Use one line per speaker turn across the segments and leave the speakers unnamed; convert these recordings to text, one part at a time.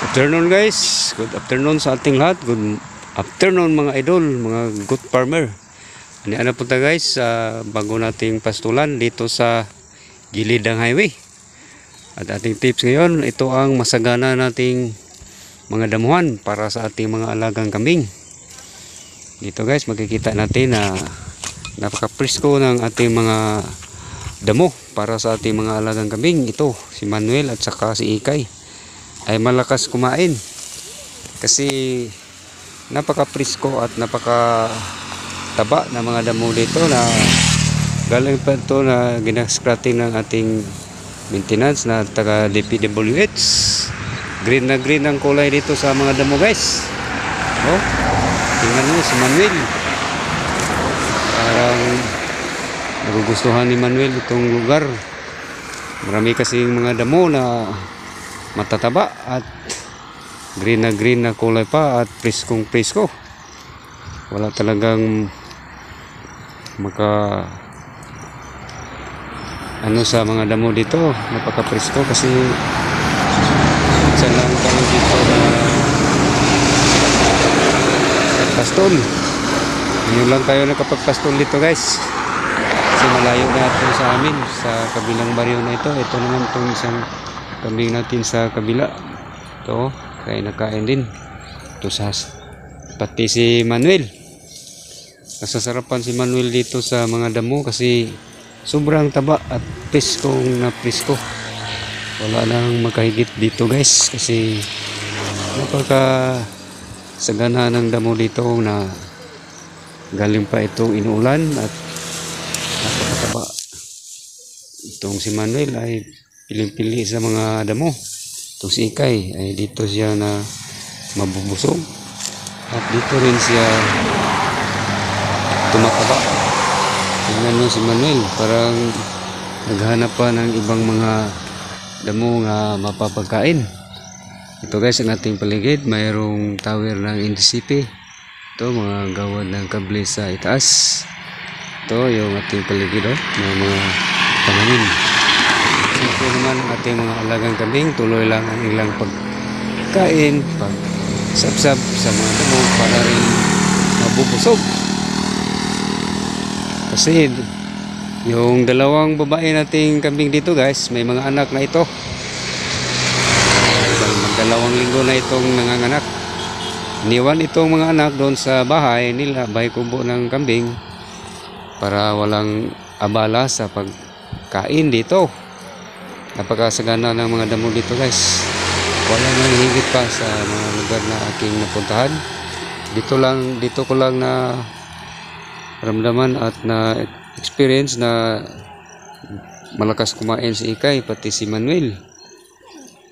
Afternoon guys, good afternoon sa ating lahat. Good afternoon mga idol, mga good farmer. Ano punta guys, bago nating pastulan dito sa gilid ng highway. At ating tips ngayon, ito ang masagana nating mga damuhan para sa ating mga alagang kambing. Dito guys, makikita natin na napaka-presko ng ating mga damo para sa ating mga alagang kambing. Ito, si Manuel at saka si Ikay ay malakas kumain kasi napaka-presko at napaka-taba na mga damo dito na galing pa ito na ginaskrating ng ating maintenance na taga DPWH. Green na green ang kulay dito sa mga damo guys. Oh, tingnan mo si Manuel, parang nagugustuhan ni Manuel itong lugar. Marami kasing mga damo na matataba at green na kulay pa at preskong presko. Wala talagang maka ano sa mga damo dito, napaka-presko kasi minsan lang kami dito na pastol. Ngayon lang tayo nakapagpastol dito guys kasi malayo na ito sa amin sa kabilang baryo na ito. Ito naman itong isang kambing natin sa kabila. Ito, kaya nakain din. Ito sa pati si Manuel. Nasasarapan si Manuel dito sa mga damo kasi sobrang taba at preskong na presko. Wala nang makahigit dito guys kasi napaka sagana ng damo dito na galing pa itong inuulan at napakataba. Itong si Manuel ay piling-pili sa mga damo. Itong si Ikay ay dito siya na mabubusog at dito rin siya tumataba. Tingnan mo si Manuel, parang naghanap pa ng ibang mga damo nga mapapagkain. Ito guys ang ating paligid, mayroong tower ng NDCP. Ito mga gawad ng kable sa itaas. Ito yung ating paligid ng mga pananim. Ito naman ang ating mga alagang kambing, tuloy lang ang ilang pagkain, pagsabsab sa mga damo para rin mabubusog. Kasi yung dalawang babae nating kambing dito guys, may mga anak na ito. Magdalawang linggo na itong nanganganak. Iniwan itong mga anak doon sa bahay nila, bahay kubo ng kambing, para walang abala sa pagkain dito. Napakasagana ng mga damo dito guys. Wala nang higit pa sa mga lugar na aking napuntahan. Dito ko lang na ramdaman at na experience na malakas kumain si Ikay pati si Manuel.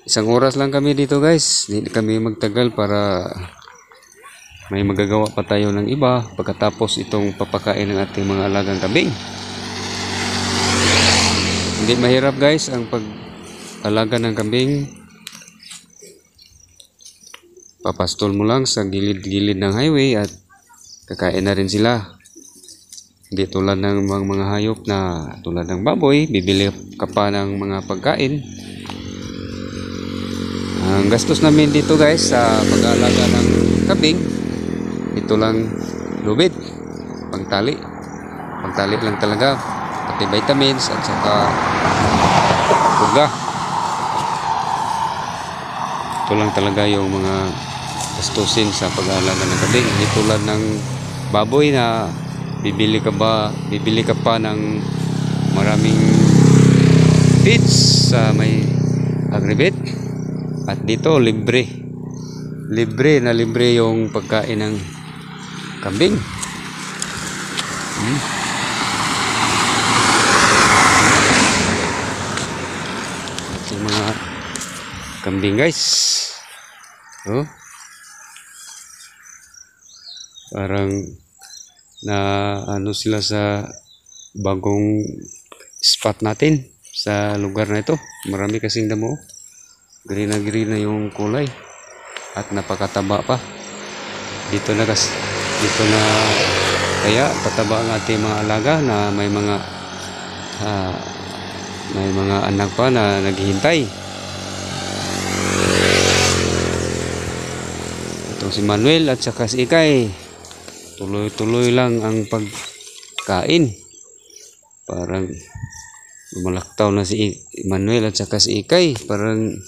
Isang oras lang kami dito guys. Hindi kami magtagal para may magagawa pa tayo ng iba pagkatapos itong papakain ng ating mga alagang kambing. Hindi mahirap guys ang pag-alaga ng kambing. Papastol mo lang sa gilid-gilid ng highway at kakain na rin sila. Hindi tulad ng mga hayop na tulad ng baboy, bibili ka pa ng mga pagkain. Ang gastos namin dito guys sa pag-aalaga ng kambing, ito lang lubid, pangtali lang talaga, pati vitamins at saka puga. Ito lang talaga yung mga gastusin sa pag-aalaga ng kambing. Hindi tulad ng baboy na bibili ka pa ng maraming feeds sa may agribit. At dito libre yung pagkain ng kambing. Yung mga kambing guys, parang na ano sila sa bagong spot natin sa lugar na ito. Marami kasing damo, green na yung kulay at napakataba pa. Dito na kaya pataba ang ating mga alaga na may mga anak pa na naghihintay. Itong si Manuel at saka si Ikay. Tuloy-tuloy lang ang pagkain. Parang lumalaktaw na si Manuel at saka si Ikay. Parang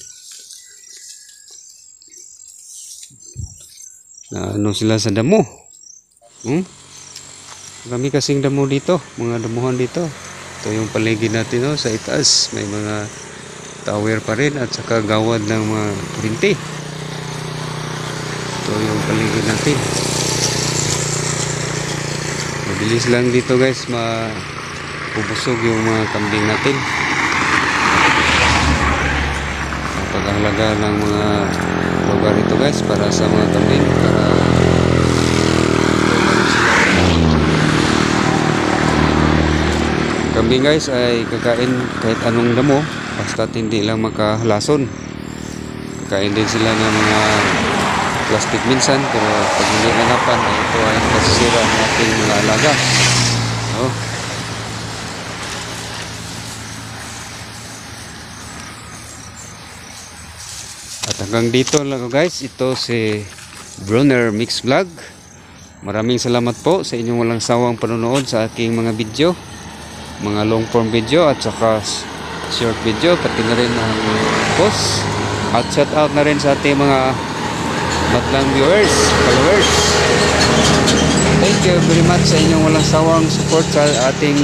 na ano sila sa damo. Marami kasing damo dito, mga damuhan dito. Ito yung paligid natin sa itaas. May mga tower pa rin at saka gawad ng mga kurinti. Ito yung paligid natin. Mabilis lang dito guys, mapubusog yung mga kambing natin. Pag-ahalaga ng mga lugar ito guys para sa mga kambing, para kambing guys ay kakain kahit anong damo basta hindi lang makahalason. Kakain din sila ng mga plastic minsan, pero pag hindi nanapan ay ito ay nasisira ng ating mga alaga. At hanggang dito lang guys, ito si Brunner Mix Vlog. Maraming salamat po sa inyong walang sawang panonood sa aking mga video, mga long form video at saka short video, pati na rin ang post. At shout out na rin sa ating mga madlang viewers, followers. Thank you very much sa inyong walang sawang support sa ating